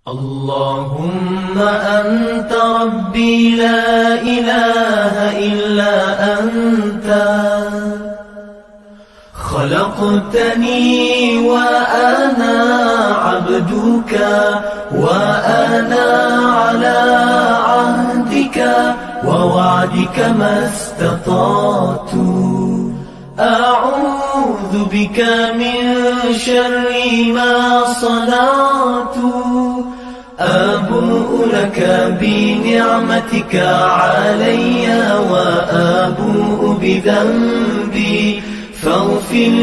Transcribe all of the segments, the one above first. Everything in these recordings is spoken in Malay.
اللهم أنت ربي لا إله إلا أنت خلقتني وأنا عبدك وأنا على عهدك ووعدك ما استطعت أعوذ بك من شر ما صنعت أبوء لك بنعمتك علي وأبوء بذنبي فاغفر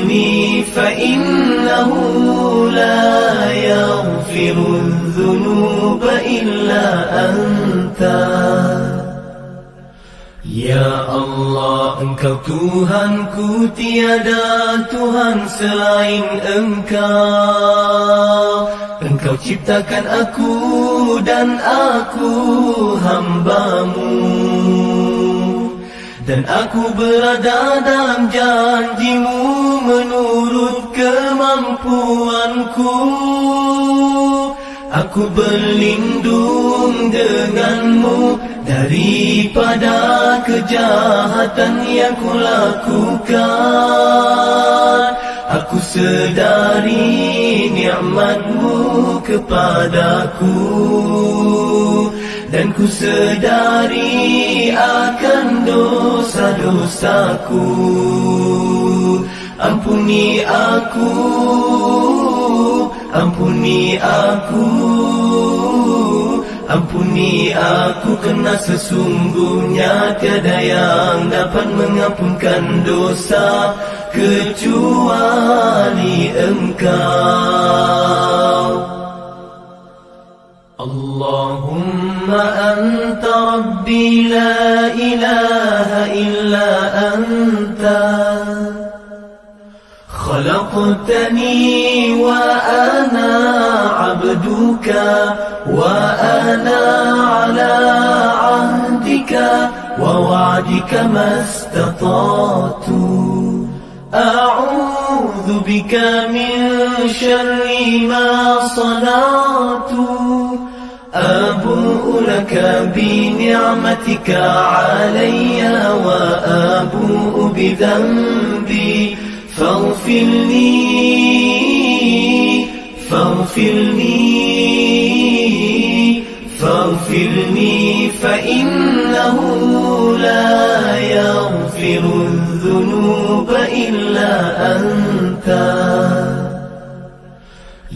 لي فإنه لا يغفر الذنوب إلا أنت. Ya Allah, Engkau Tuhanku, tiada Tuhan selain Engkau. Engkau ciptakan aku dan aku hamba-Mu, dan aku berada dalam janji-Mu menurut kemampuanku. Aku berlindung dengan-Mu daripada kejahatan yang kulakukan. Aku sedari nikmat-Mu kepadaku, dan ku sedari akan dosa-dosaku. Ampuni aku, ampuni aku, ampuni aku, kerana sesungguhnya tiada yang dapat mengampunkan dosa kecuali Engkau. Allahumma anta rabbi la ilaha illa anta خلقتني وأنا عبدك وأنا على عهدك ووعدك ما استطعت أعوذ بك من شر ما صنعت أبوء لك بنعمتك علي وأبوء بذنبي فاغفر لي فإنه لا يغفر الذنوب إلا أنت.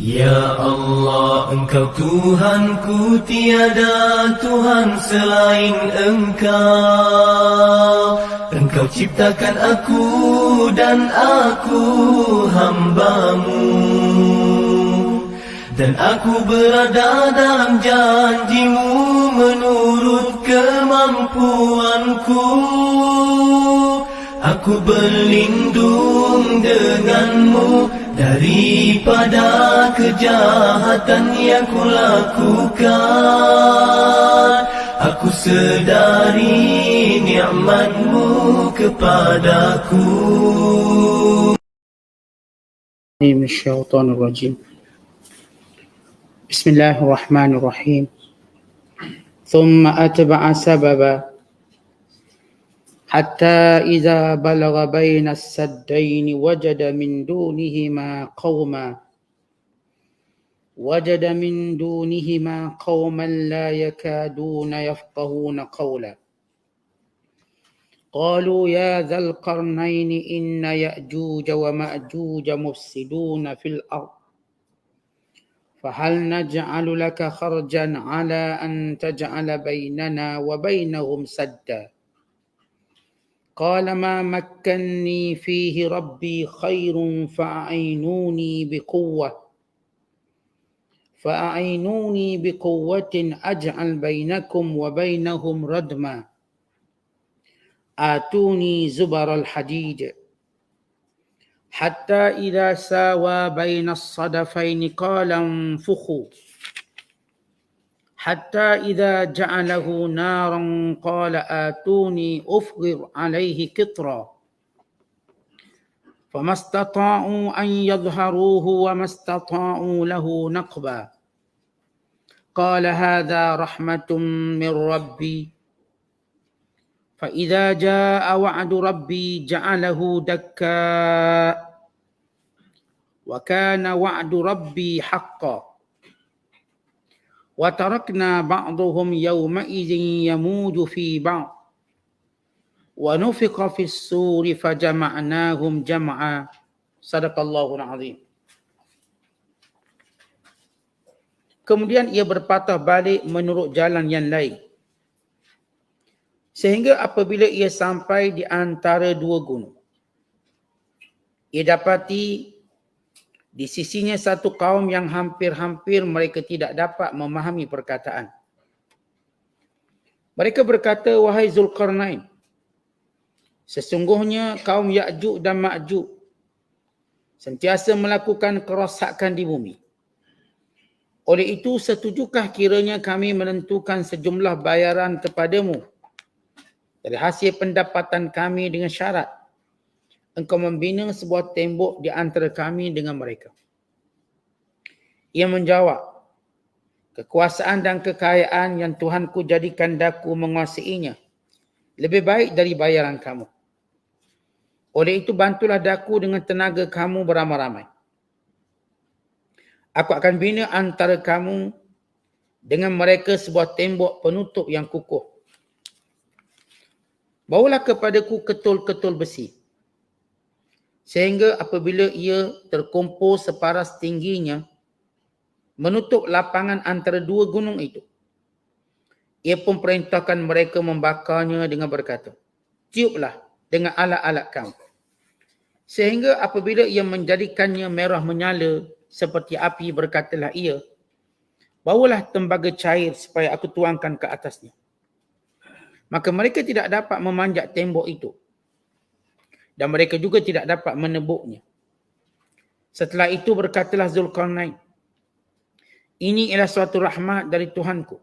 Ya Allah, Engkau Tuhanku, tiada Tuhan selain Engkau. Engkau ciptakan aku dan aku hamba-Mu, dan aku berada dalam janji-Mu menurut kemampuanku. Aku berlindung dengan-Mu daripada kejahatan yang kulakukan. Aku sedari nikmat-Mu kepadaku. Minasyaitonirrajim. Bismillahirrahmanirrahim. Thumma atba'a sababa hatta idza balagha baina as-saddain wajada min dunihima qauman la yakaduna yafqahuna qawla. قالوا يا ذا القرنين إن يأجوج ومأجوج مفسدون في الأرض فهل نجعل لك خرجا على أن تجعل بيننا وبينهم سدا قال ما مكني فيه ربي خير فأعينوني بقوة أجعل بينكم وبينهم ردما آتوني زبر الحديد حتى إذا ساوى بين الصدفين قال انفخوا حتى إذا جعله نارا قال آتوني أفرغ عليه قطرا فما استطاعوا أن يظهروه وما استطاعوا له نقبا قال هذا رحمة من ربي فإذا جاء وعد ربي جعله دكا وكان وعد ربي حقا وتركنا بعضهم يومئذ يموج في بعض ونفخ في الصور فجمعناهم جمعا صدق الله العظيم. Kemudian ia berpatah balik menurut jalan yang lain. Sehingga apabila ia sampai di antara dua gunung, ia dapati di sisinya satu kaum yang hampir-hampir mereka tidak dapat memahami perkataan. Mereka berkata, wahai Zulkarnain, sesungguhnya kaum Ya'juj dan Ma'juj sentiasa melakukan kerosakan di bumi. Oleh itu, setujukah kiranya kami menentukan sejumlah bayaran kepadamu dari hasil pendapatan kami dengan syarat engkau membina sebuah tembok di antara kami dengan mereka. Ia menjawab, kekuasaan dan kekayaan yang Tuhanku jadikan daku menguasainya lebih baik dari bayaran kamu. Oleh itu, bantulah daku dengan tenaga kamu beramai-ramai. Aku akan bina antara kamu dengan mereka sebuah tembok penutup yang kukuh. Bawalah kepadaku ketul-ketul besi, sehingga apabila ia terkumpul separas tingginya, menutup lapangan antara dua gunung itu, ia pun perintahkan mereka membakarnya dengan berkata, tiuplah dengan alat-alat kamu. Sehingga apabila ia menjadikannya merah menyala seperti api, berkatalah ia, bawalah tembaga cair supaya aku tuangkan ke atasnya. Maka mereka tidak dapat memanjat tembok itu. Dan mereka juga tidak dapat menebuknya. Setelah itu berkatalah Zulkarnain, ini ialah suatu rahmat dari Tuhanku.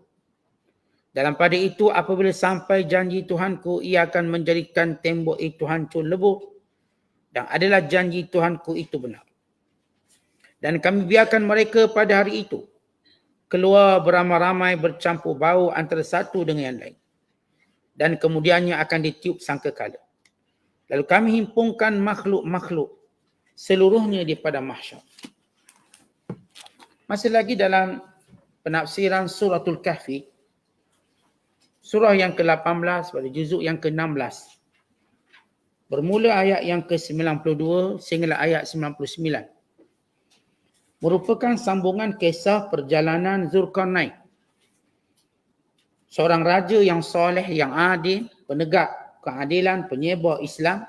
Dalam pada itu apabila sampai janji Tuhanku, ia akan menjadikan tembok itu hancur lebur. Dan adalah janji Tuhanku itu benar. Dan kami biarkan mereka pada hari itu keluar beramai-ramai bercampur bau antara satu dengan yang lain. Dan kemudiannya akan ditiup sangkakala. Lalu kami himpunkan makhluk-makhluk seluruhnya daripada mahsyar. Masih lagi dalam penafsiran suratul Kahfi, surah yang ke-18 pada juzuk yang ke-16. Bermula ayat yang ke-92 sehingga ayat 99. Merupakan sambungan kisah perjalanan Zulkarnain, seorang raja yang soleh, yang adil, penegak keadilan, penyebar Islam,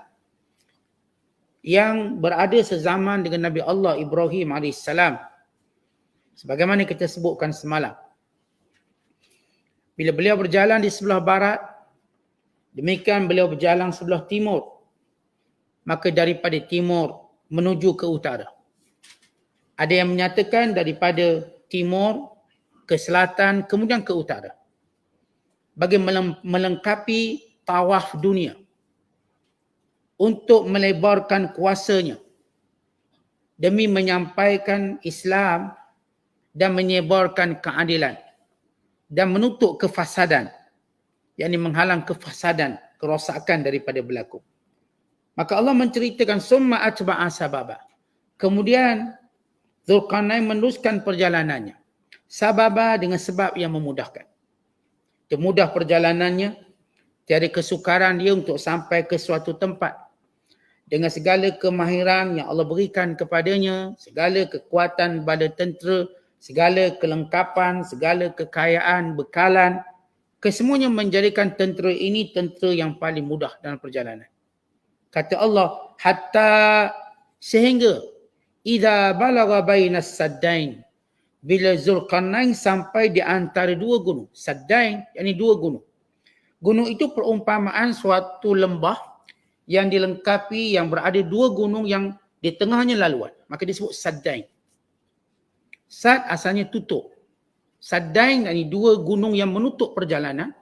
yang berada sezaman dengan Nabi Allah Ibrahim AS. Sebagaimana kita sebutkan semalam. Bila beliau berjalan di sebelah barat, demikian beliau berjalan sebelah timur. Maka daripada timur menuju ke utara. Ada yang menyatakan daripada timur ke selatan kemudian ke utara. Bagi melengkapi tawaf dunia. Untuk melebarkan kuasanya. Demi menyampaikan Islam dan menyebarkan keadilan. Dan menutup kefasadan. Yang menghalang kefasadan, kerosakan daripada berlaku. Maka Allah menceritakan summa atba'a sababa. Kemudian Zulkarnain meneruskan perjalanannya. Sababa dengan sebab yang memudahkan. Dia mudah perjalanannya. Tiada kesukaran dia untuk sampai ke suatu tempat. Dengan segala kemahiran yang Allah berikan kepadanya. Segala kekuatan bala tentera. Segala kelengkapan. Segala kekayaan, bekalan. Kesemuanya menjadikan tentera ini tentera yang paling mudah dalam perjalanan. Kata Allah, hatta sehingga idza balagha bainas saddain, bila Zulkarnain sampai di antara dua gunung. Saddain, yakni dua gunung. Gunung itu perumpamaan suatu lembah yang dilengkapi, yang berada dua gunung yang di tengahnya laluan. Maka disebut saddain. Sad asalnya tutup. Saddain, yakni dua gunung yang menutup perjalanan,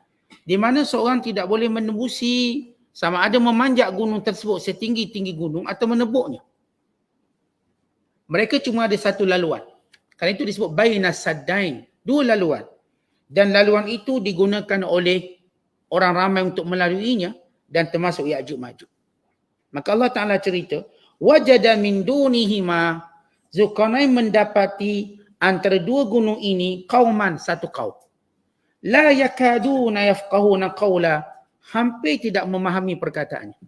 di mana seorang tidak boleh menembusi sama ada memanjat gunung tersebut setinggi-tinggi gunung atau menebuknya. Mereka cuma ada satu laluan. Kerana itu disebut bainas saddain, dua laluan. Dan laluan itu digunakan oleh orang ramai untuk melaluinya dan termasuk Ya'juj Ma'juj. Maka Allah Ta'ala cerita, wajada min dunihima, Zulkarnain mendapati antara dua gunung ini qauman, satu kaum. La yakaduna yafqahuna qawla, hampir tidak memahami perkataannya.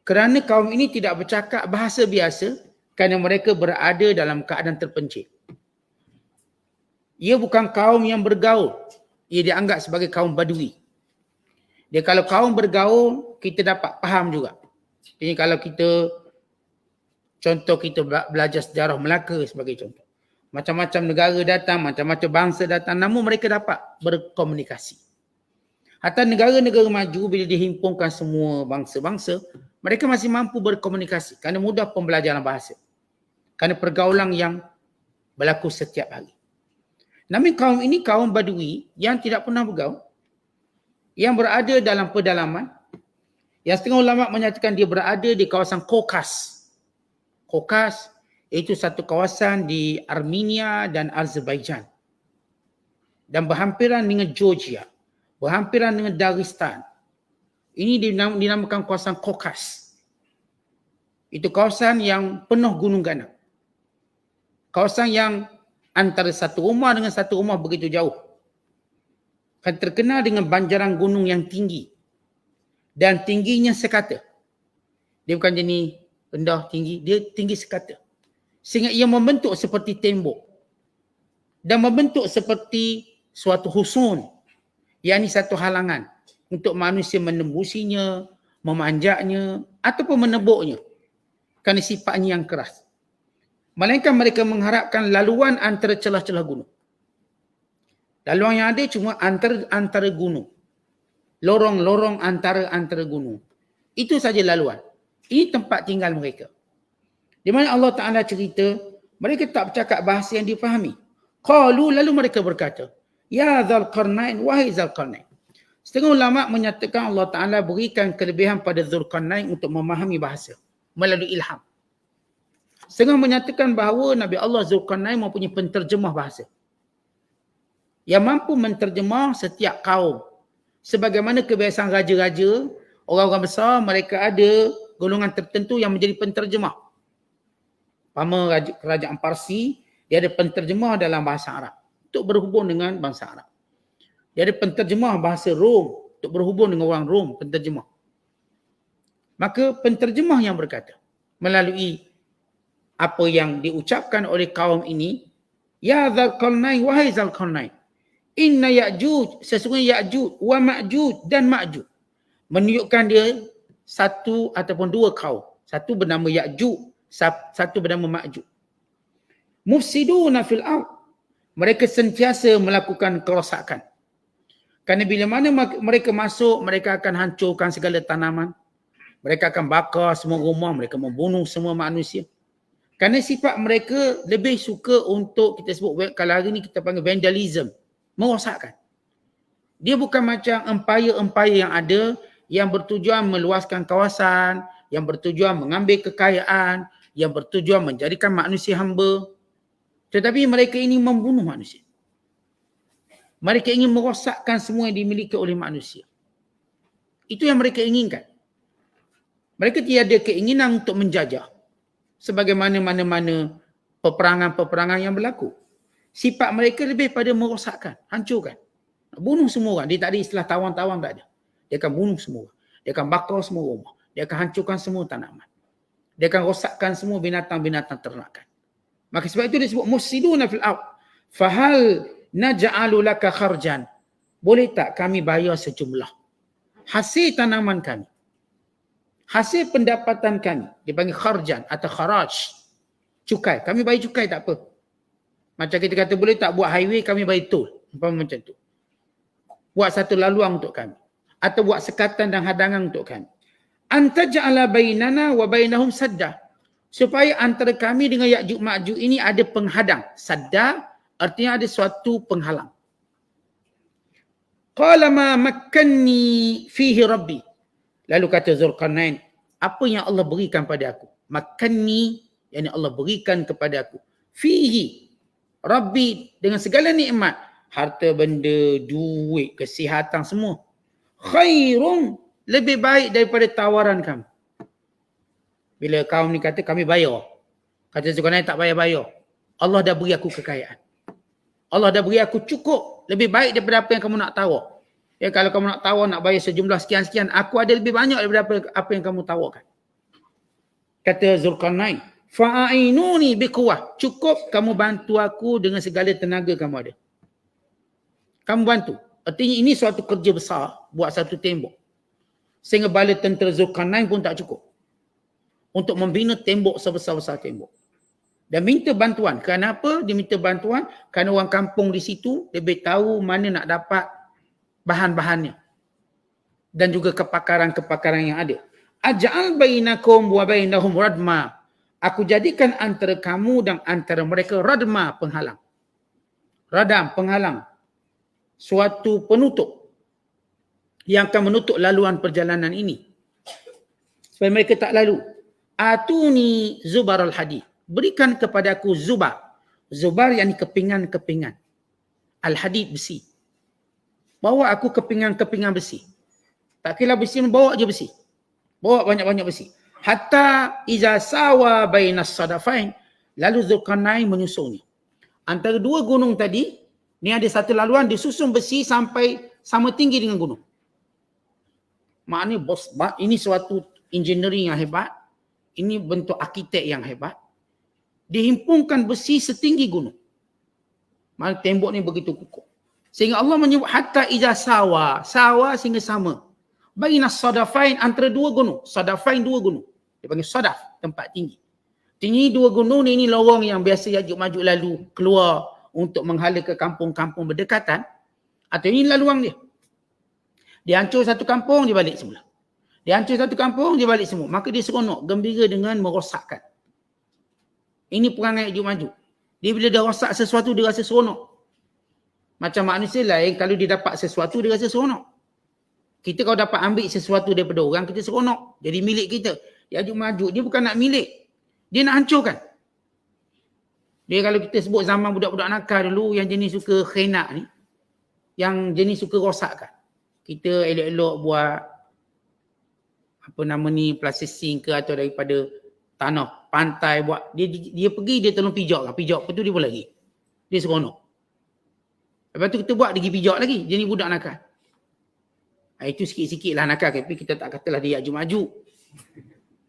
Kerana kaum ini tidak bercakap bahasa biasa kerana mereka berada dalam keadaan terpencil. Ia bukan kaum yang bergaul. Ia dianggap sebagai kaum badui. Dia kalau kaum bergaul, kita dapat faham juga. Jadi kalau kita belajar sejarah Melaka sebagai contoh. Macam-macam negara datang, macam-macam bangsa datang, namun mereka dapat berkomunikasi. Hatta negara-negara maju bila dihimpunkan semua bangsa-bangsa, mereka masih mampu berkomunikasi kerana mudah pembelajaran bahasa. Kerana pergaulan yang berlaku setiap hari. Namun kaum ini kaum badui yang tidak pernah bergaul, yang berada dalam pedalaman, yang setengah ulama menyatakan dia berada di kawasan Kaukas. Kaukas itu satu kawasan di Armenia dan Azerbaijan. Dan berhampiran dengan Georgia, berhampiran dengan Dagestan. Ini dinamakan kawasan Kaukas. Itu kawasan yang penuh gunung ganang. Kawasan yang antara satu rumah dengan satu rumah begitu jauh. Kan terkenal dengan banjaran gunung yang tinggi. Dan tingginya sekata. Dia bukan jenis rendah tinggi, dia tinggi sekata. Sehingga ia membentuk seperti tembok. Dan membentuk seperti suatu husun. Yang ini satu halangan untuk manusia menembusinya, memanjaknya ataupun menebuknya. Kerana sifatnya yang keras. Melainkan mereka mengharapkan laluan antara celah-celah gunung. Laluan yang ada cuma antara gunung. Lorong-lorong antara gunung. Itu saja laluan. Ini tempat tinggal mereka. Di mana Allah Ta'ala cerita, mereka tak bercakap bahasa yang difahami. Qalu, lalu mereka berkata, Ya Zulkarnain, wahai Zulkarnain. Setengah ulama menyatakan Allah Ta'ala berikan kelebihan pada Zulkarnain untuk memahami bahasa melalui ilham. Setengah menyatakan bahawa Nabi Allah Zulkarnain mempunyai penterjemah bahasa yang mampu menterjemah setiap kaum. Sebagaimana kebiasaan raja-raja, orang-orang besar, mereka ada golongan tertentu yang menjadi penterjemah. Pama kerajaan Parsi, dia ada penterjemah dalam bahasa Arab untuk berhubung dengan bangsa Arab. Dia ada penterjemah bahasa Rom untuk berhubung dengan orang Rom, penterjemah. Maka penterjemah yang berkata melalui apa yang diucapkan oleh kaum ini, Ya Zulkarnain, wahai Zulkarnain, inna Ya'juj, sesungguhnya Ya'juj wa Ma'juj dan Ma'juj. Menunjukkan dia satu ataupun dua kaum. Satu bernama Ya'juj, satu bernama Ma'juj. Mufsiduna fil ard. Mereka sentiasa melakukan kerosakan. Kerana bila mana mereka masuk, mereka akan hancurkan segala tanaman. Mereka akan bakar semua rumah, mereka membunuh semua manusia. Kerana sifat mereka lebih suka untuk, kita sebut, kalau hari ni kita panggil vandalism, merosakkan. Dia bukan macam empire-empire yang ada yang bertujuan meluaskan kawasan, yang bertujuan mengambil kekayaan, yang bertujuan menjadikan manusia hamba. Tetapi mereka ini membunuh manusia. Mereka ingin merosakkan semua yang dimiliki oleh manusia. Itu yang mereka inginkan. Mereka tiada keinginan untuk menjajah. Sebagaimana mana-mana peperangan-peperangan yang berlaku. Sifat mereka lebih pada merosakkan, hancurkan. Bunuh semua orang. Dia tak ada istilah tawang-tawang, tak ada. Dia akan bunuh semua orang. Dia akan bakar semua rumah. Dia akan hancurkan semua tanaman. Dia akan rosakkan semua binatang-binatang ternakan. Maka sebab itu disebut mufsiduna fil ard. Fahal naj'alu laka kharjan. Boleh tak kami bayar sejumlah hasil tanaman kami? Hasil pendapatan kami, dipanggil kharjan atau kharaj. Cukai. Kami bayar cukai tak apa. Macam kita kata boleh tak buat highway, kami bayar tol. Macam tu. Buat satu laluan untuk kami. Atau buat sekatan dan hadangan untuk kami. Antaja'ala bainana wa bainahum sadda. Supaya antara kami dengan Ya'juj Ma'juj ini ada penghadang. Sadda artinya ada suatu penghalang. Qala ma makkanni fihi rabbi. Lalu kata Zulkarnain, apa yang Allah berikan pada aku? Makan ni yang Allah berikan kepada aku. Fihi Rabbi, dengan segala nikmat, harta benda, duit, kesihatan semua. Khairun, lebih baik daripada tawaran kamu. Bila kaum ni kata kami bayar. Kata Zulkarnain tak bayar-bayar. Allah dah beri aku kekayaan. Allah dah beri aku cukup. Lebih baik daripada apa yang kamu nak tawar. Ya, kalau kamu nak tawar, nak bayar sejumlah sekian-sekian, aku ada lebih banyak daripada apa yang kamu tawarkan. Kata Zulkarnain, fa'ainuni biquwah. Cukup kamu bantu aku dengan segala tenaga kamu ada. Kamu bantu. Artinya ini suatu kerja besar buat satu tembok. Sehingga bala tentera Zulkarnain pun tak cukup untuk membina tembok sebesar-besar tembok. Dan minta bantuan. Kenapa dia minta bantuan? Kerana orang kampung di situ lebih tahu mana nak dapat bahan-bahannya. Dan juga kepakaran-kepakaran yang ada. Aj'al bainakum wa bainahum radma. Aku jadikan antara kamu dan antara mereka radma, penghalang. Radam, penghalang. Suatu penutup yang akan menutup laluan perjalanan ini. Supaya mereka tak lalu. Atuni zubar al-hadid. Berikan kepada aku zubar. Zubar yang kepingan-kepingan. Al-hadid, besi. Bawa aku kepingan-kepingan besi. Tak kira besi, bawa je besi. Bawa banyak-banyak besi. Hatta iza sawa bainas sadafain. Lalu Zulkarnain menyusunnya. Antara dua gunung tadi, ni ada satu laluan, disusun besi sampai sama tinggi dengan gunung. Maknanya bos, ini suatu engineering yang hebat. Ini bentuk arkitek yang hebat. Dihimpunkan besi setinggi gunung. Maknanya tembok ni begitu kukuh. Sehingga Allah menyebut hatta iza sawa. Sawa sehingga sama. Bainas sadafain, antara dua gunung. Sadafain, dua gunung. Dia panggil sadaf, tempat tinggi. Tinggi dua gunung ni, ini lorong yang biasa Yajuj Majuj lalu keluar untuk menghala ke kampung-kampung berdekatan. Atau ini laluan dia. Dia hancur satu kampung, dia balik semula. Dia hancur satu kampung, dia balik semua. Maka dia seronok, gembira dengan merosakkan. Ini perangai Yajuj Majuj. Dia bila dah rosak sesuatu, dia rasa seronok. Macam manusia lain, kalau dia dapat sesuatu, dia rasa seronok. Kita kalau dapat ambil sesuatu daripada orang, kita seronok. Jadi milik kita. Yajuj Majuj, dia bukan nak milik. Dia nak hancurkan. Dia kalau kita sebut zaman budak-budak nakal dulu, yang jenis suka khinak ni, yang jenis suka rosakkan. Kita elok-elok buat, apa nama ni, processing ke atau daripada tanah, pantai buat. Dia pergi, dia tolong pijak lah. Pijak, lepas tu dia pun lagi. Dia seronok. Lepas tu kita buat, dia pergi pijak lagi. Jenis budak nakal. Itu sikit-sikit lah nakal, tapi kita tak katalah dia Yajuj Majuj.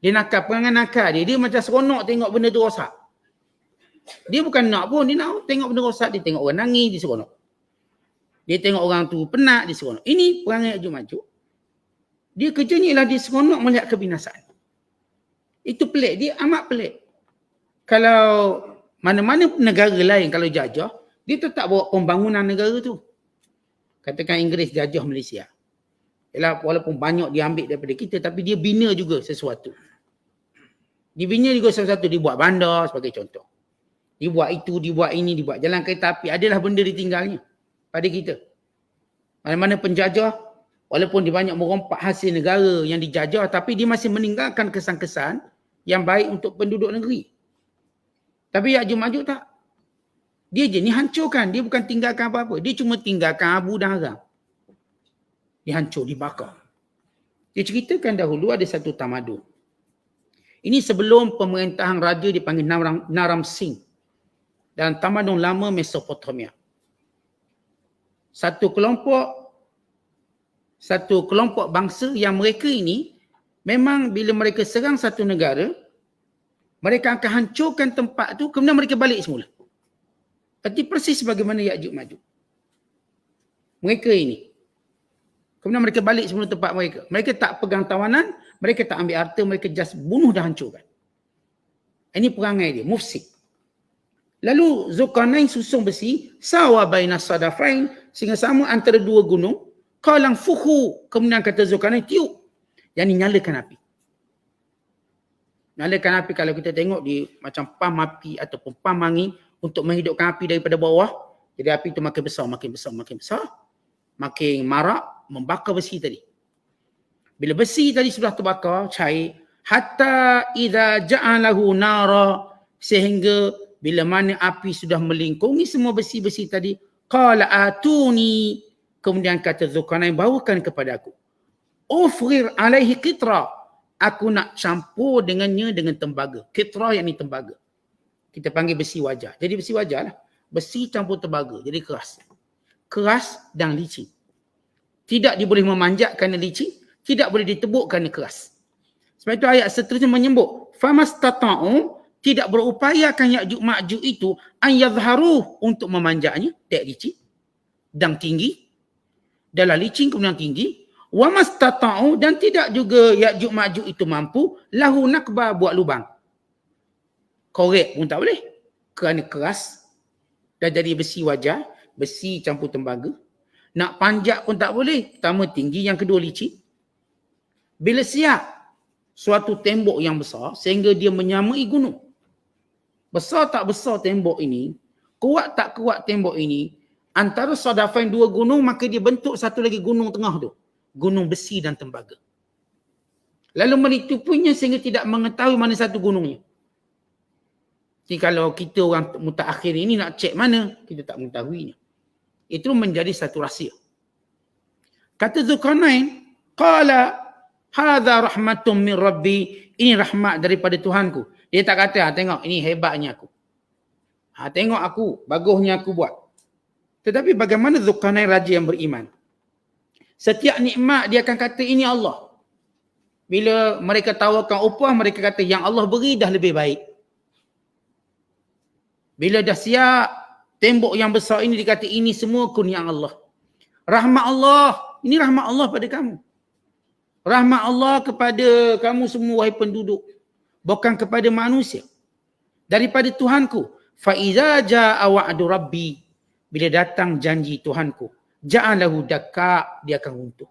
Dia nakal, perangai nakal dia macam seronok tengok benda tu rosak. Dia bukan nak pun, dia nak tengok benda rosak, dia tengok orang nangis, dia seronok. Dia tengok orang tu penat, dia seronok. Ini perangai Yajuj Majuj. Dia kerjanya ialah dia seronok melihat kebinasaan. Itu pelik, dia amat pelik. Kalau mana-mana negara lain kalau jajah, dia tetap bawa pembangunan negara tu. Katakan Inggeris jajah Malaysia. Ialah walaupun banyak dia ambil daripada kita, tapi dia bina juga sesuatu. Dia bina juga sesuatu, dia buat bandar sebagai contoh. Dia buat itu, dia buat ini, dia buat jalan kereta api. Adalah benda ditinggalnya pada kita. Mana-mana penjajah, walaupun dia banyak merompak hasil negara yang dijajah, tapi dia masih meninggalkan kesan-kesan yang baik untuk penduduk negeri. Tapi Yajuj Majuj tak. Dia je ni hancurkan. Dia bukan tinggalkan apa-apa. Dia cuma tinggalkan abu dan haram. Dia hancur, dibakar. Dia ceritakan dahulu ada satu tamadun. Ini sebelum pemerintahan raja dipanggil Naram Singh. Dalam tamadun lama Mesopotamia. Satu kelompok bangsa yang mereka ini memang bila mereka serang satu negara, mereka akan hancurkan tempat tu, kemudian mereka balik semula. Seperti persis bagaimana Yajuj Majuj. Mereka ini. Kemudian mereka balik semula tempat mereka. Mereka tak pegang tawanan, mereka tak ambil harta, mereka just bunuh dan hancurkan. Ini perangai dia, mufsid. Lalu Zulkarnain susung besi, sawa bainas sadafain, sehingga sama antara dua gunung, qalang fuhu, kemudian kata Zulkarnain, tiup. Yang ini nyalakan api. Nyalakan api kalau kita tengok di macam pam api ataupun pam angin untuk menghidupkan api daripada bawah. Jadi api itu makin besar, makin besar, makin besar. Makin marak, membakar besi tadi. Bila besi tadi sudah terbakar, cair, hatta idza ja'alahu nara, sehingga bila mana api sudah melingkungi semua besi-besi tadi, qala atuni, kemudian kata Zulkarnain, bawakan kepada aku. Ufrir alaihi qitra, aku nak campur dengannya dengan tembaga. Qitra yang ni tembaga. Kita panggil besi wajah. Jadi besi wajah lah. Besi campur tembaga, jadi keras. Keras dan licin. Tidak diboleh memanjat kerana licin, tidak boleh ditebuk kerana keras. Sebab itu ayat seterusnya menyebut, famastata'u, tidak berupayakan Ya'juj Ma'juj itu an yadhharuh, untuk memanjatnya, tak licin dan tinggi. Dalam licin kemudian tinggi. Wa mastata'u, dan tidak juga Ya'juj Ma'juj itu mampu lahu nakba, buat lubang. Korek pun tak boleh. Kerana keras. Dah jadi besi wajah, besi campur tembaga. Nak panjat pun tak boleh. Pertama tinggi, yang kedua licin. Bila siap suatu tembok yang besar sehingga dia menyamai gunung. Besar tak besar tembok ini, kuat tak kuat tembok ini, antara sadafain dua gunung, maka dia bentuk satu lagi gunung tengah tu. Gunung besi dan tembaga. Lalu menitupinya sehingga tidak mengetahui mana satu gunungnya. Jadi kalau kita orang mutaakhir ini nak cek mana, kita tak mengetahuinya. Itu menjadi satu rahsia. Kata Zulkarnain, qala hadza rahmatun min rabbi, ini rahmat daripada Tuhanku. Dia tak kata, tengok ini hebatnya aku. Tengok aku, bagusnya aku buat. Tetapi bagaimana Zulkarnain raja yang beriman? Setiap nikmat dia akan kata ini Allah. Bila mereka tawarkan upah, mereka kata yang Allah beri dah lebih baik. Bila dah siap tembok yang besar ini, dikata ini semua kurnia Allah. Rahmat Allah, ini rahmat Allah pada kamu. Rahmat Allah kepada kamu semua wahai penduduk. Bukan kepada manusia. Daripada Tuhanku. Fa'iza ja'a wa'adu rabbi. Bila datang janji Tuhanku. Ja'alahu dakka, dia akan runtuh.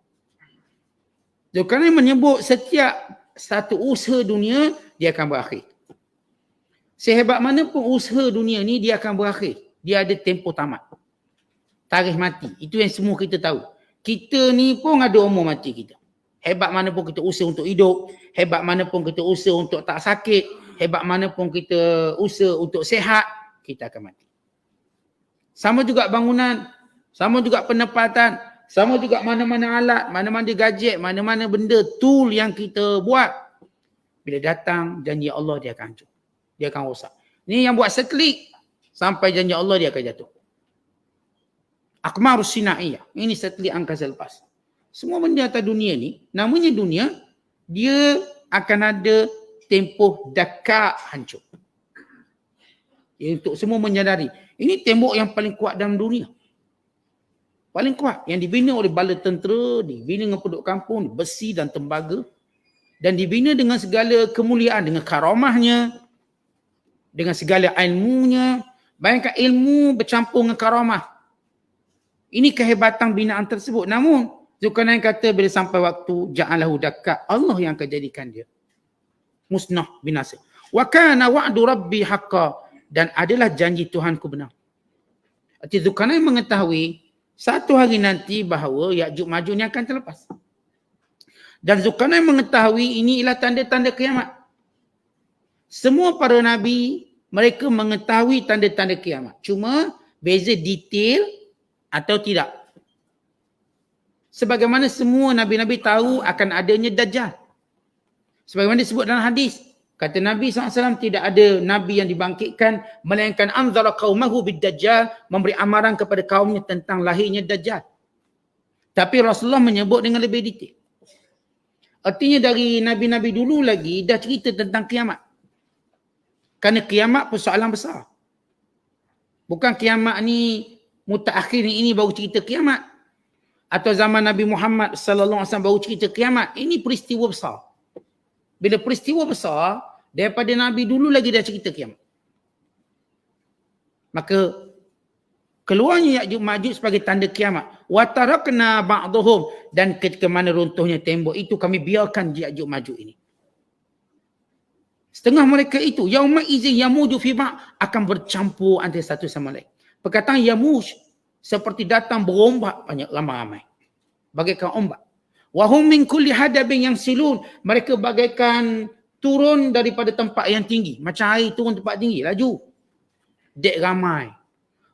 Zulkarnain menyebut setiap satu usaha dunia, dia akan berakhir. Sehebat mana pun usaha dunia ni, dia akan berakhir. Dia ada tempoh tamat. Tarikh mati. Itu yang semua kita tahu. Kita ni pun ada umur mati kita. Hebat mana pun kita usaha untuk hidup, hebat mana pun kita usaha untuk tak sakit, hebat mana pun kita usaha untuk sihat, kita akan mati. Sama juga bangunan, sama juga penempatan, sama juga mana-mana alat, mana-mana gadget, mana-mana benda, tool yang kita buat. Bila datang janji Allah, dia akan hancur. Dia akan rosak. Ni yang buat satelit, sampai janji Allah dia akan jatuh. Aqmarus Sinaiyah, ini satelit angkasa lepas. Semua benda atas dunia ni, namanya dunia, dia akan ada tempoh dakak hancur. Untuk semua menyadari, ini tembok yang paling kuat dalam dunia. Paling kuat, yang dibina oleh bala tentera, dibina dengan penduduk kampung, besi dan tembaga, dan dibina dengan segala kemuliaan, dengan karamahnya, dengan segala ilmunya. Bayangkan ilmu bercampur dengan karamah. Ini kehebatan binaan tersebut. Namun, Zulkarnain kata bila sampai waktu ja'alahu dakka, Allah yang akan jadikan dia musnah, binasa. Wa kana wa'du rabbi haqqan, dan adalah janji Tuhanku benar. Arti Zulkarnain mengetahui satu hari nanti bahawa Ya'juj Ma'juj ni akan terlepas. Dan Zulkarnain mengetahui ini ialah tanda-tanda kiamat. Semua para nabi mereka mengetahui tanda-tanda kiamat. Cuma beza detail atau tidak. Sebagaimana semua nabi-nabi tahu akan adanya Dajjal. Sebagaimana disebut dalam hadis. Kata Nabi SAW, tidak ada nabi yang dibangkitkan melainkan anzara qaumahu bid-Dajjal, memberi amaran kepada kaumnya tentang lahirnya Dajjal. Tapi Rasulullah menyebut dengan lebih detail. Artinya dari nabi-nabi dulu lagi dah cerita tentang kiamat. Kerana kiamat persoalan besar. Bukan kiamat ni mutaakhir ini baru cerita kiamat. Atau zaman Nabi Muhammad sallallahu alaihi wasallam baru cerita kiamat. Ini peristiwa besar. Bila peristiwa besar, daripada Nabi dulu lagi dah cerita kiamat. Maka keluarnya Ya'juj Ma'juj sebagai tanda kiamat. Wa tarakna ba'dhum, dan ketika mana runtuhnya tembok itu, kami biarkan Ya'juj Ma'juj ini. Setengah mereka itu yauma idzin yamuju fi ba', akan bercampur antara satu sama lain. Perkataan yamuj seperti datang berombak banyak ramai-ramai. Bagaikan ombak. Wahum min kulli hadabin yang silun. Mereka bagaikan turun daripada tempat yang tinggi. Macam air turun tempat tinggi. Laju. Dek ramai.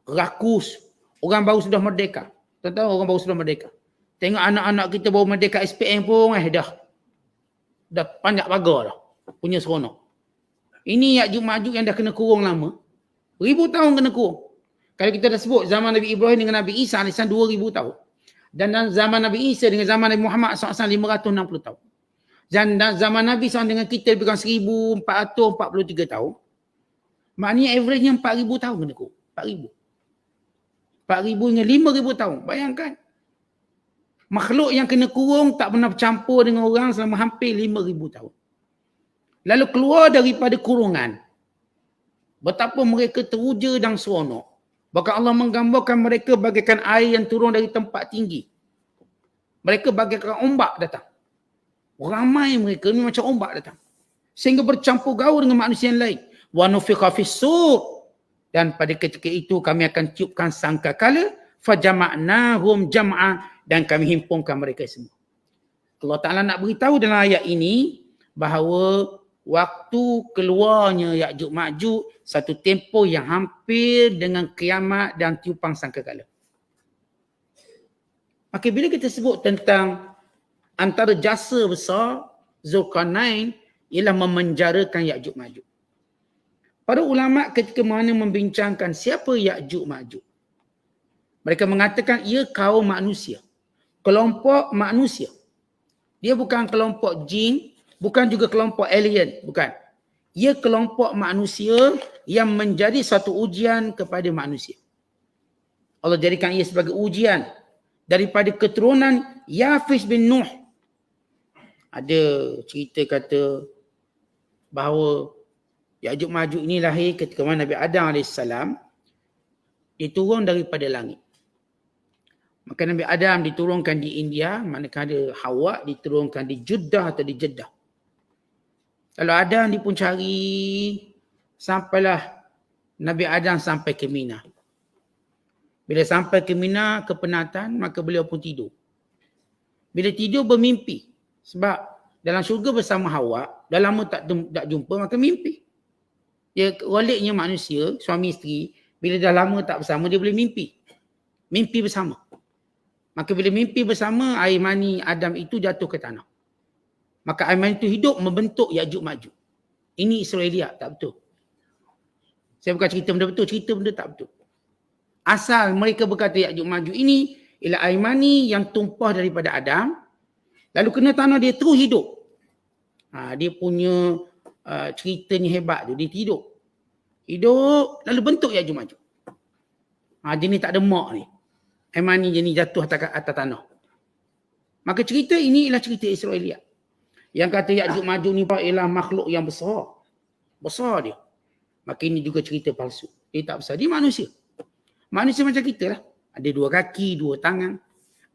Rakus. Orang baru sudah merdeka. Tahu orang baru sudah merdeka. Tengok anak-anak kita baru merdeka SPM pun dah panjat pagar dah. Punya seronok. Ini Ya'juj Ma'juj yang dah kena kurung lama. 1000 tahun kena kurung. Kalau kita dah sebut zaman Nabi Ibrahim dengan Nabi Isa AS 2000 tahun. Dan zaman Nabi Isa dengan zaman Nabi Muhammad SAW 560 tahun. Dan zaman Nabi SAW dengan kita lebih kurang 1443 tahun. Maknanya average-nya 4000 tahun kena kurung. 4000. 4000 hingga 5000 tahun. Bayangkan. Makhluk yang kena kurung tak pernah bercampur dengan orang selama hampir 5000 tahun. Lalu keluar daripada kurungan. Betapa mereka teruja dan seronok. Bahkan Allah menggambarkan mereka bagaikan air yang turun dari tempat tinggi. Mereka bagaikan ombak datang. Ramai mereka ni macam ombak datang. Sehingga bercampur gaul dengan manusia yang lain. Wa nufikha fis-sur. Dan pada ketika itu kami akan tiupkan sangkakala. Fajama'nahum jam'a. Dan kami himpunkan mereka semua. Allah Ta'ala nak beritahu dalam ayat ini bahawa waktu keluarnya Ya'juj Ma'juj satu tempoh yang hampir dengan kiamat dan tiupan sangkakala. Maka bila kita sebut tentang antara jasa besar Zulkarnain ialah memenjarakan Ya'juj Ma'juj. Para ulama ketika mana membincangkan siapa Ya'juj Ma'juj, mereka mengatakan ia kaum manusia. Kelompok manusia. Dia bukan kelompok jin, bukan juga kelompok alien, bukan. Ia kelompok manusia yang menjadi satu ujian kepada manusia. Allah jadikan ia sebagai ujian daripada keturunan Yafis bin Nuh. Ada cerita kata bahawa Ya'juj Ma'juj ini lahir ketika Nabi Adam AS dia turun daripada langit. Maka Nabi Adam diturunkan di India, manakala Hawa diturunkan di Jeddah atau di Jeddah. Kalau Adam dia pun cari, sampailah Nabi Adam sampai ke Mina. Bila sampai ke Mina, kepenatan, maka beliau pun tidur. Bila tidur bermimpi. Sebab dalam syurga bersama Hawa, dah lama tak jumpa, maka mimpi. Dia waliknya manusia, suami isteri, bila dah lama tak bersama, dia boleh mimpi. Mimpi bersama. Maka bila mimpi bersama, air mani Adam itu jatuh ke tanah. Maka air mani itu hidup membentuk Ya'juj Ma'juj. Ini Israeliat, tak betul. Saya bukan cerita benda betul, cerita benda tak betul. Asal mereka berkata Ya'juj Ma'juj ini ialah air mani yang tumpah daripada Adam. Lalu kena tanah dia terus hidup. Dia punya ceritanya hebat tu, dia hidup. Hidup, lalu bentuk Ya'juj Ma'juj. Dia ni tak ada mak ni. Air mani je ni jatuh atas tanah. Maka cerita ini ialah cerita Israeliat. Yang kata Ya'juj Ma'juj ni ialah makhluk yang besar. Besar dia. Maka ini juga cerita palsu. Dia tak besar. Dia manusia. Manusia macam kita lah. Ada 2 kaki, 2 tangan.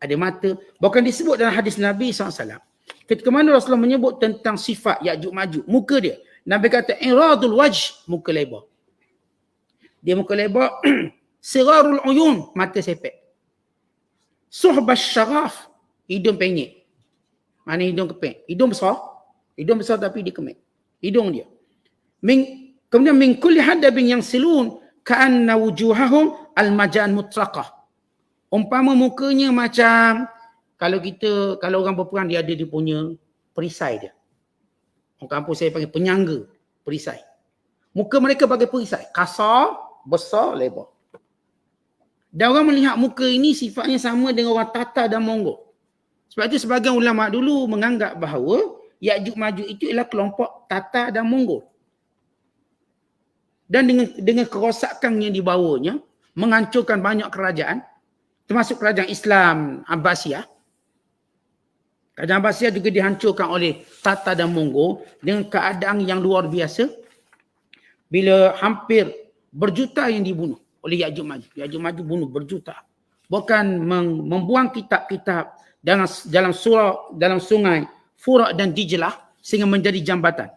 Ada mata. Bahkan disebut dalam hadis Nabi SAW. Ketika mana Rasulullah menyebut tentang sifat Ya'juj Ma'juj. Muka dia. Nabi kata, iradul wajh. Muka lebar. Dia muka lebar. Sirarul uyun. Mata sepek. Suhbas syaraf. Hidung penyek. Mana hidung kepek? Hidung besar. Hidung besar tapi dia kemek. Hidung dia. Kemudian min kulli hadabin yang silun. Ka'anna wujuhahum al-majan mutlaqah. Umpama mukanya macam kalau orang berperang dia ada dia punya perisai dia. Orang kampung saya panggil penyangga perisai. Muka mereka bagai perisai. Kasar, besar, lebar. Dan orang melihat muka ini sifatnya sama dengan orang Tatar dan Mongol. Sebab itu sebagian ulama dulu menganggap bahawa Ya'juj Ma'juj itu ialah kelompok Tatar dan Mongol. Dan dengan kerosakan yang dibawanya, menghancurkan banyak kerajaan, termasuk kerajaan Islam Abbasiyah. Kerajaan Abbasiyah juga dihancurkan oleh Tatar dan Mongol dengan keadaan yang luar biasa. Bila hampir berjuta yang dibunuh oleh Ya'juj Ma'juj. Ya'juj Ma'juj bunuh berjuta. Bukan membuang kitab-kitab dalam sungai Furat dan Dijlah sehingga menjadi jambatan.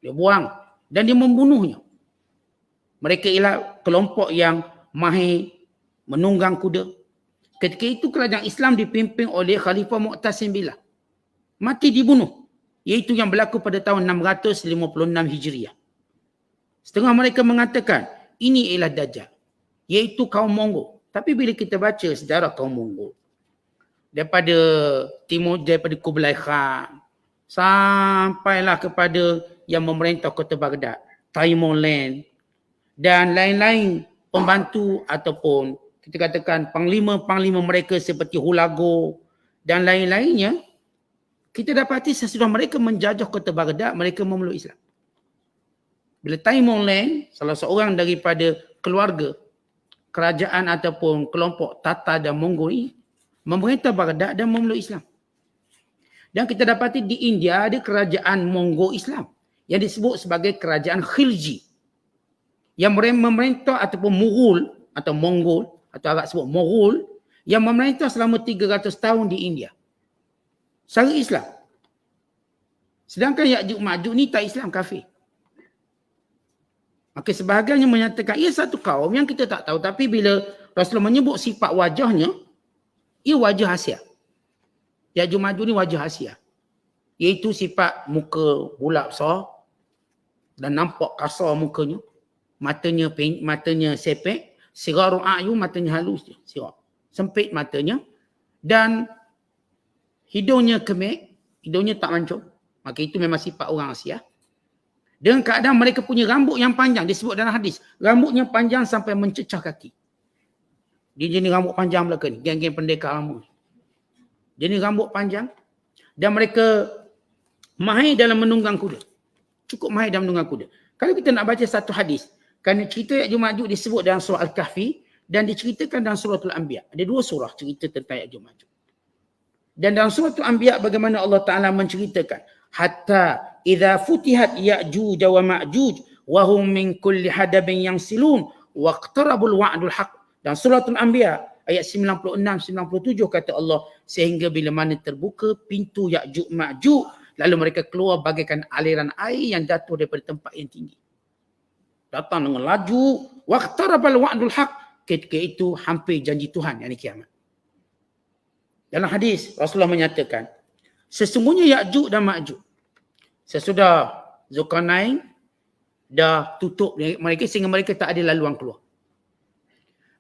Dia buang dan dia membunuhnya. Mereka ialah kelompok yang mahir menunggang kuda. Ketika itu kerajaan Islam dipimpin oleh Khalifah Mu'tasim Billah. Mati dibunuh. Iaitu yang berlaku pada tahun 656 Hijriah. Setengah mereka mengatakan, ini ialah Dajjal. Iaitu kaum Mongol. Tapi bila kita baca sejarah kaum Mongol, daripada timur, daripada Kublai Khan, sampailah kepada yang memerintah kota Baghdad, Timor-Leste, dan lain-lain pembantu ataupun kita katakan panglima-panglima mereka seperti Hulagu dan lain-lainnya, kita dapati sesudah mereka menjajah kota Baghdad, mereka memeluk Islam. Bila Timor-Leste, salah seorang daripada keluarga kerajaan ataupun kelompok Tatar dan Mongol ini memerintah Baghdad dan memeluk Islam. Dan kita dapati di India ada kerajaan Mongol Islam yang disebut sebagai kerajaan Khilji yang memerintah ataupun Mughul atau Mongol atau agak sebut Mughul yang memerintah selama 300 tahun di India. Secara Islam. Sedangkan Ya'juj Ma'juj ni tak Islam, kafir. Maka sebahagiannya menyatakan ia satu kaum yang kita tak tahu, tapi bila Rasulullah menyebut sifat wajahnya, ia wajah Asia. Ya'juj Ma'juj ni wajah Asia. Iaitu sifat muka bulat besar dan nampak kasar mukanya. Matanya sepek, siraru a'yun, matanya halus je, sirar. Sempit matanya dan hidungnya kemik, hidungnya tak mancung. Maka itu memang sifat orang Asia. Dengan keadaan mereka punya rambut yang panjang, disebut dalam hadis, rambutnya panjang sampai mencecah kaki. Dia jenis rambut panjang belakang ni, geng-geng pendekar lama. Jenis rambut panjang dan mereka mahir dalam menunggang kuda. Cukup mahir dalam menunggang kuda. Kalau kita nak baca satu hadis, kerana cerita Ya'juj Ma'juj disebut dalam surah Al-Kahfi dan diceritakan dalam surah Al-Anbiya. Ada dua surah cerita tentang Ya'juj Ma'juj. Dan dalam surah Al-Anbiya bagaimana Allah Ta'ala menceritakan, hatta idza futihat Ya'juj wa Ma'juj wa hum min kulli hadabin yansilun waqtarabul wa'dul haq. Dan surah Al-Anbiya ayat 96-97 kata Allah, sehingga bila mana terbuka pintu Ya'juj Ma'juj, lalu mereka keluar bagaikan aliran air yang jatuh daripada tempat yang tinggi. Datang dengan laju, waqtarabal wa'dul haq. Ketika itu hampir janji Tuhan, yakni kiamat. Dalam hadis Rasulullah menyatakan, sesungguhnya Ya'juj dan Ma'juj sesudah Zulkarnain dah tutup mereka sehingga mereka tak ada laluan keluar.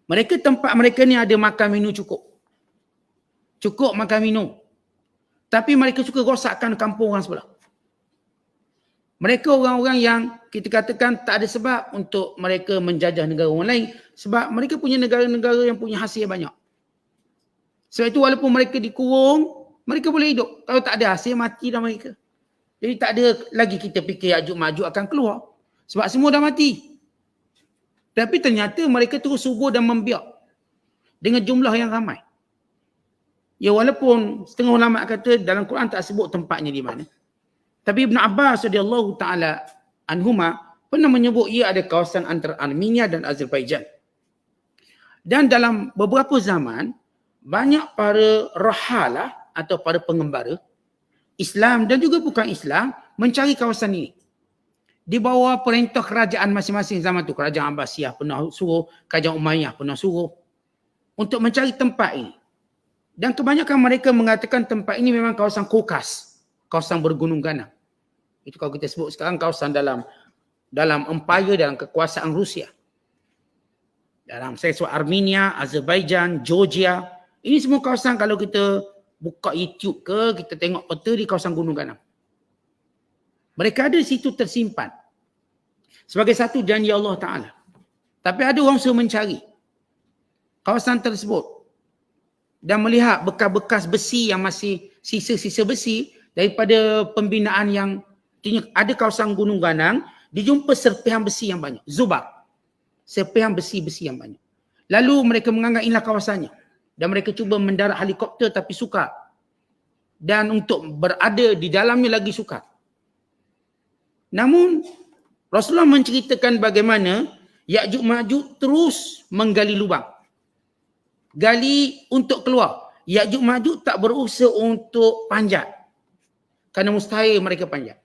Mereka tempat mereka ni ada makan minum cukup. Cukup makan minum. Tapi mereka suka rosakkan kampung orang sebelah. Mereka orang-orang yang kita katakan tak ada sebab untuk mereka menjajah negara orang lain sebab mereka punya negara-negara yang punya hasil banyak. Sebab itu walaupun mereka dikurung, mereka boleh hidup. Kalau tak ada hasil, mati dah mereka. Jadi tak ada lagi kita fikir Ya'juj Ma'juj akan keluar. Sebab semua dah mati. Tapi ternyata mereka terus subur dan membiak dengan jumlah yang ramai. Ya walaupun setengah ulama kata dalam Quran tak sebut tempatnya di mana. Tapi Ibn Abbas radhiyallahu ta'ala anhuma pernah menyebut ia ada kawasan antara Armenia dan Azerbaijan. Dan dalam beberapa zaman, banyak para rahalah atau para pengembara Islam dan juga bukan Islam mencari kawasan ini. Di bawah perintah kerajaan masing-masing zaman tu. Kerajaan Abbasiyah pernah suruh, kerajaan Umayyah pernah suruh untuk mencari tempat ini. Dan kebanyakan mereka mengatakan tempat ini memang kawasan Kaukas. Kawasan bergunung ganang. Itu kalau kita sebut sekarang kawasan dalam empire, dalam kekuasaan Rusia. Dalam saya sebut Armenia, Azerbaijan, Georgia. Ini semua kawasan kalau kita buka YouTube ke, kita tengok peta di kawasan gunung ganang. Mereka ada di situ tersimpan. Sebagai satu janji Allah Ta'ala. Tapi ada orang suruh mencari kawasan tersebut. Dan melihat bekas-bekas besi yang masih sisa-sisa besi daripada pembinaan yang ada kawasan gunung ganang, dijumpa serpihan besi yang banyak. Zubar. Serpihan besi-besi yang banyak. Lalu mereka menganggap inilah kawasannya. Dan mereka cuba mendarat helikopter tapi sukar. Dan untuk berada di dalamnya lagi sukar. Namun Rasulullah menceritakan bagaimana Ya'juj Ma'juj terus menggali lubang. Gali untuk keluar. Ya'juj Ma'juj tak berusaha untuk panjat. Kerana mustahil mereka panjat.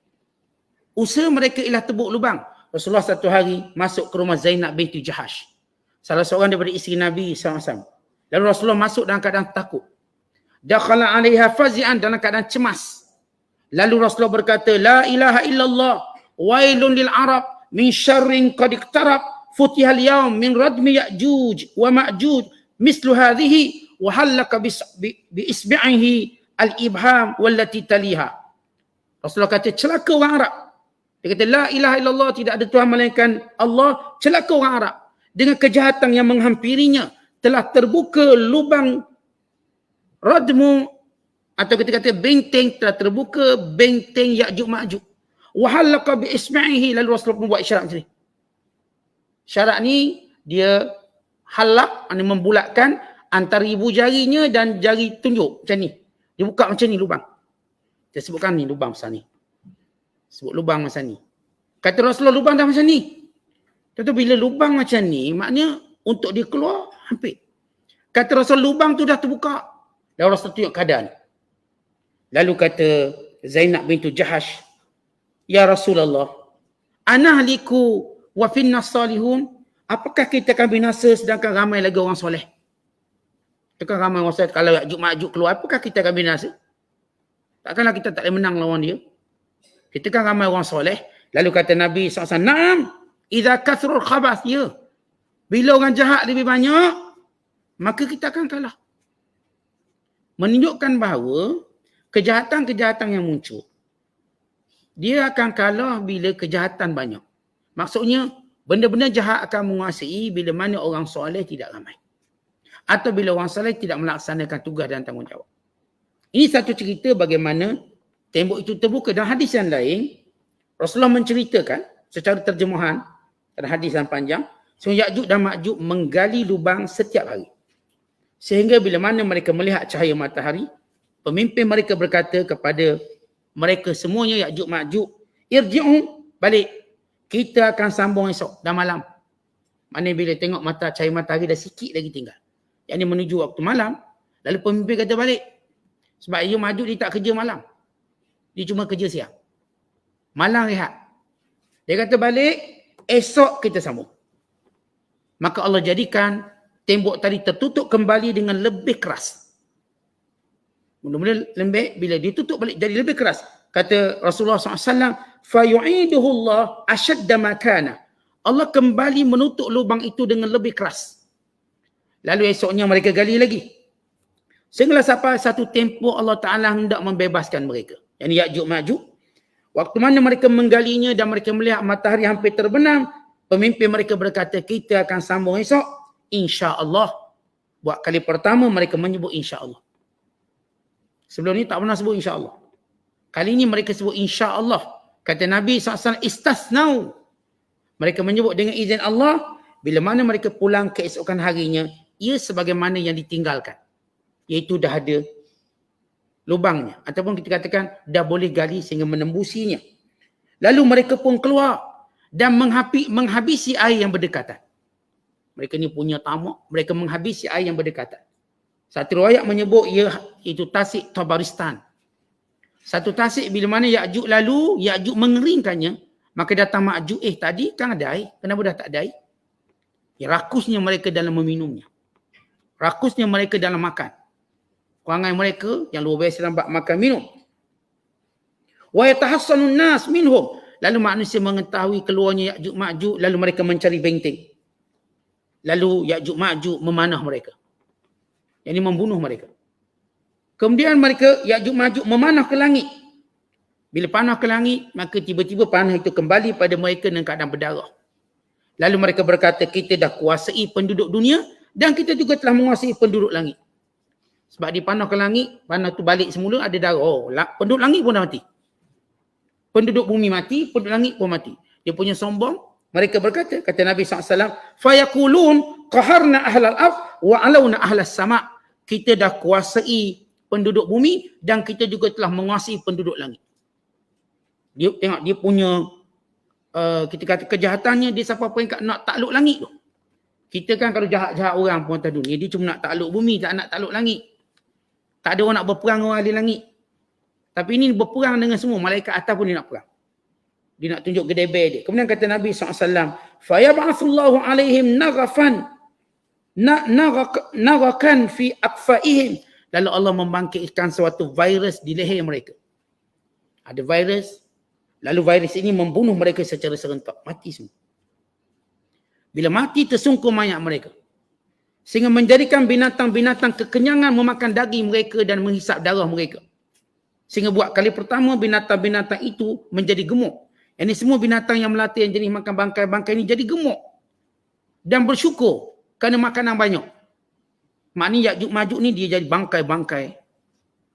Usaha mereka ialah tebuk lubang. Rasulullah satu hari masuk ke rumah Zainab binti Jahash. Salah seorang daripada isteri Nabi SAW. Lalu Rasulullah masuk dalam keadaan takut. Dakhala 'alaiha fazi'an, dalam keadaan cemas. Lalu Rasulullah berkata, la ilaha illallah, wailun lil Arab min syarrin qad iqtarab, futiha al-yawm min radmi Ya'juj wa Ma'juj mislu hadhihi wa halaka bi isbi'ihi al-ibham wallati taliha. Rasulullah kata, celaka orang Arab. Dia kata, la ilaha illallah, tidak ada Tuhan melainkan Allah. Celaka orang Arab. Dengan kejahatan yang menghampirinya, telah terbuka lubang radmu, atau kita kata benteng, telah terbuka benteng Ya'juj Ma'juj. Wa halaka bi isma'ihi, lalu Rasulullah pun buat isyarat macam ni. Syarat ni dia halak, membulatkan antara ibu jarinya dan jari tunjuk macam ni. Dia buka macam ni lubang. Dia sebutkan ni lubang besar ni. Sebut lubang macam ni. Kata Rasulullah, lubang dah macam ni. Tentu bila lubang macam ni, maknanya untuk dia keluar hampir. Kata Rasul, lubang tu dah terbuka. Lalu Rasul tunjuk keadaan. Lalu kata Zainab bintu Jahash, ya Rasulullah, anahliku wa finna salihun, apakah kita akan binasa sedangkan ramai lagi orang soleh? Takkan ramai orang soleh, kalau Ya'juj Ma'juj keluar, apakah kita akan binasa? Takkanlah kita tak boleh menang lawan dia. Kita kan ramai orang soleh. Lalu kata Nabi SAW, na'am, idza kathrul khabath, ya. Bila orang jahat lebih banyak, maka kita akan kalah. Menunjukkan bahawa kejahatan-kejahatan yang muncul, dia akan kalah bila kejahatan banyak. Maksudnya, benda-benda jahat akan menguasai bila mana orang soleh tidak ramai. Atau bila orang soleh tidak melaksanakan tugas dan tanggungjawab. Ini satu cerita bagaimana tembok itu terbuka. Dalam hadis yang lain, Rasulullah menceritakan secara terjemahan, dalam hadis yang panjang, Ya'juj dan Ma'juj menggali lubang setiap hari. Sehingga bila mana mereka melihat cahaya matahari, pemimpin mereka berkata kepada mereka semuanya, Ya'juj Ma'juj, irji'u, balik. Kita akan sambung esok dan malam. Mana bila tengok cahaya matahari dah sikit lagi tinggal. Yang ini menuju waktu malam. Lalu pemimpin kata balik. Sebab Ya'juj Ma'juj dia tak kerja malam. Dia cuma kerja siang. Malam rehat. Dia kata balik, esok kita sambung. Maka Allah jadikan tembok tadi tertutup kembali dengan lebih keras. Mula-mula lembek, bila ditutup balik jadi lebih keras. Kata Rasulullah SAW, فَيُعِيدُهُ اللَّهُ أَشَدَّ مَكَانَ. Allah kembali menutup lubang itu dengan lebih keras. Lalu esoknya mereka gali lagi. Sehinggalah sampai satu tempoh Allah Ta'ala hendak membebaskan mereka. Yang Ya'juj Ma'juj. Waktu mana mereka menggalinya dan mereka melihat matahari hampir terbenam, pemimpin mereka berkata, kita akan sambung esok, insya-Allah. Buat kali pertama mereka menyebut insya-Allah. Sebelum ni tak pernah sebut insya-Allah. Kali ini mereka sebut insya-Allah. Kata Nabi SAW, istasnau. Mereka menyebut dengan izin Allah, bila mana mereka pulang keesokan harinya, ia sebagaimana yang ditinggalkan. Iaitu dah ada lubangnya. Ataupun kita katakan, dah boleh gali sehingga menembusinya. Lalu mereka pun keluar dan menghabisi air yang berdekatan. Mereka ni punya tamak, mereka menghabisi air yang berdekatan. Satu riwayat menyebut itu tasik Tabaristan. Satu tasik bila mana Ya'juj lalu, Ya'juj mengeringkannya, maka datang Ma'juj, tadi kan ada air, kenapa dah tak ada air? Ya, rakusnya mereka dalam meminumnya. Rakusnya mereka dalam makan. Kurangan mereka yang luar biasa dalam bab makan minum. Wa yatahassanun nas minhum. Lalu manusia mengetahui keluarnya Ya'juj Ma'juj, lalu mereka mencari benteng. Lalu Ya'juj Ma'juj memanah mereka. Yang ini membunuh mereka. Kemudian mereka Ya'juj Ma'juj memanah ke langit. Bila panah ke langit, maka tiba-tiba panah itu kembali pada mereka dengan keadaan berdarah. Lalu mereka berkata, kita dah kuasai penduduk dunia dan kita juga telah menguasai penduduk langit. Sebab dipanah ke langit, panah tu balik semula ada darah. Oh, penduduk langit pun dah mati. Penduduk bumi mati, penduduk langit pun mati. Dia punya sombong. Mereka berkata, kata Nabi SAW, فَيَقُولُونَ قَهَرْنَا أَهْلَ الْأَرْضِ وَعَلَوْنَا أَهْلَ السَّمَاءِ. Kita dah kuasai penduduk bumi dan kita juga telah menguasai penduduk langit. Dia tengok dia punya kita kata kejahatannya, dia sampai peringkat nak takluk langit tu. Kita kan kalau jahat-jahat orang pun atas dunia, dia cuma nak takluk bumi, tak nak takluk langit. Tak ada orang nak berperang orang ahli langit. Tapi ini berperang dengan semua, malaikat atas pun dia nak perang. Dia nak tunjuk gedebel dia. Kemudian kata Nabi SAW, فَيَبْعَثُ اللَّهُ عَلَيْهِمْ نَغَفًا narakan fi aqfaihim. Lalu Allah membangkitkan suatu virus di leher mereka. Ada virus, lalu virus ini membunuh mereka secara serentak. Mati semua. Bila mati, tersungkur mayat mereka. Sehingga menjadikan binatang-binatang kekenyangan memakan daging mereka dan menghisap darah mereka. Sehingga buat kali pertama binatang-binatang itu menjadi gemuk. Ini semua binatang yang melata yang jenis makan bangkai-bangkai ini jadi gemuk. Dan bersyukur kerana makanan banyak. Maknanya Ya'juj Ma'juj ni dia jadi bangkai-bangkai.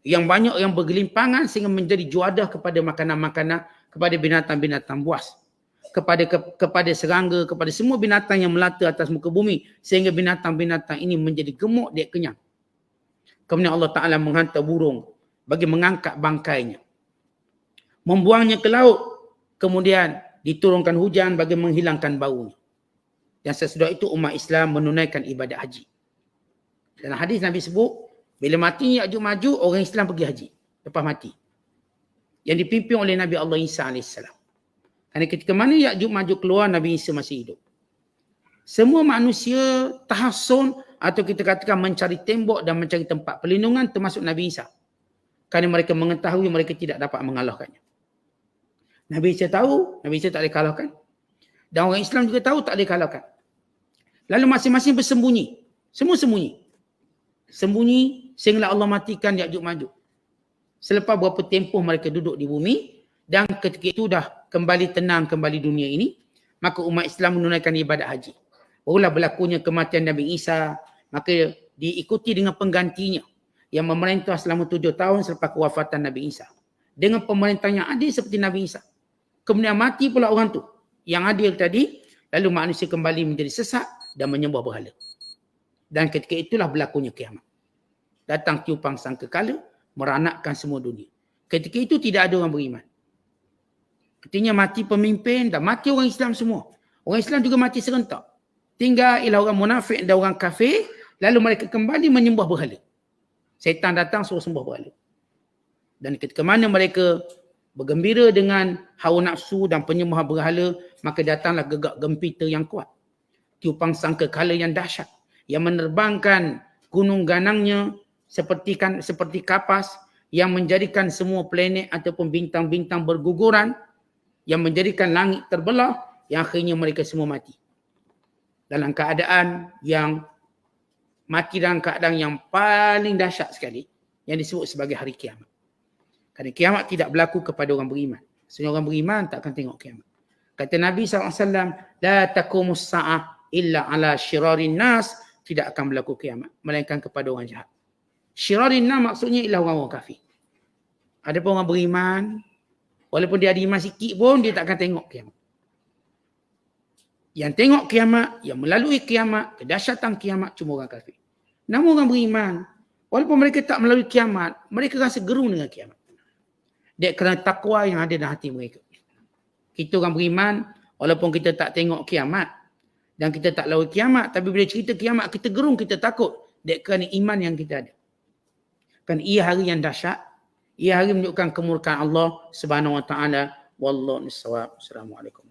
Yang banyak yang bergelimpangan sehingga menjadi juadah kepada makanan-makanan, kepada binatang-binatang buas. Kepada serangga, kepada semua binatang yang melata atas muka bumi. Sehingga binatang-binatang ini menjadi gemuk, dia kenyang. Kemudian Allah Ta'ala menghantar burung bagi mengangkat bangkainya. Membuangnya ke laut. Kemudian diturunkan hujan bagi menghilangkan baunya. Dan sesudah itu umat Islam menunaikan ibadat haji. Dalam hadis Nabi sebut, bila mati Ya'juj Ma'juj, orang Islam pergi haji. Lepas mati. Yang dipimpin oleh Nabi Allah Isa AS. Kerana ketika mana Ya'juj Ma'juj keluar, Nabi Isa masih hidup. Semua manusia tahassun atau kita katakan mencari tembok dan mencari tempat perlindungan termasuk Nabi Isa. Kerana mereka mengetahui mereka tidak dapat mengalahkannya. Nabi Isa tahu, Nabi Isa tak boleh kalahkan. Dan orang Islam juga tahu tak boleh kalahkan. Lalu masing-masing bersembunyi. Semua sembunyi. Sembunyi sehingga Allah matikan Ya'juj Ma'juj. Selepas berapa tempoh mereka duduk di bumi dan ketika itu dah kembali tenang kembali dunia ini, maka umat Islam menunaikan ibadat haji. Barulah berlakunya kematian Nabi Isa, maka diikuti dengan penggantinya yang memerintah selama 7 tahun selepas kewafatan Nabi Isa. Dengan pemerintah yang adil seperti Nabi Isa. Kemudian mati pula orang tu yang adil tadi, lalu manusia kembali menjadi sesat dan menyembah berhala. Dan ketika itulah berlakunya kiamat. Datang tiupang sangkakala, meranakkan semua dunia. Ketika itu tidak ada orang beriman. Artinya mati pemimpin dan mati orang Islam semua. Orang Islam juga mati serentak. Tinggal ialah orang munafik dan orang kafir, lalu mereka kembali menyembah berhala. Syaitan datang suruh sembah berhala. Dan ketika mana mereka bergembira dengan hawa nafsu dan penyembah berhala, maka datanglah gegak gempita yang kuat. Tiupang sangkakala yang dahsyat, yang menerbangkan gunung ganangnya seperti kapas, yang menjadikan semua planet ataupun bintang-bintang berguguran, yang menjadikan langit terbelah, yang akhirnya mereka semua mati. Dalam keadaan yang mati dalam keadaan yang paling dahsyat sekali, yang disebut sebagai hari kiamat. Kerana kiamat tidak berlaku kepada orang beriman. Sebenarnya orang beriman tak akan tengok kiamat. Kata Nabi SAW, la taqumus sa'ah illa ala syirarin nas, tidak akan berlaku kiamat, melainkan kepada orang jahat. Syirarin nas maksudnya ialah orang-orang kafir. Adapun orang beriman, walaupun dia ada iman sikit pun, dia tak akan tengok kiamat. Yang tengok kiamat, yang melalui kiamat, kedahsyatan kiamat, cuma orang kafir. Namun orang beriman, walaupun mereka tak melalui kiamat, mereka rasa gerung dengan kiamat. Dia kerana takwa yang ada dalam hati mereka. Kita orang beriman, walaupun kita tak tengok kiamat, dan kita tak lalui kiamat, tapi bila cerita kiamat, kita gerung, kita takut. Dia kerana iman yang kita ada. Kerana ia hari yang dahsyat, ia hari menunjukkan kemurkaan Allah Subhanahu Wa Taala. Wallahu a'lam. Assalamualaikum.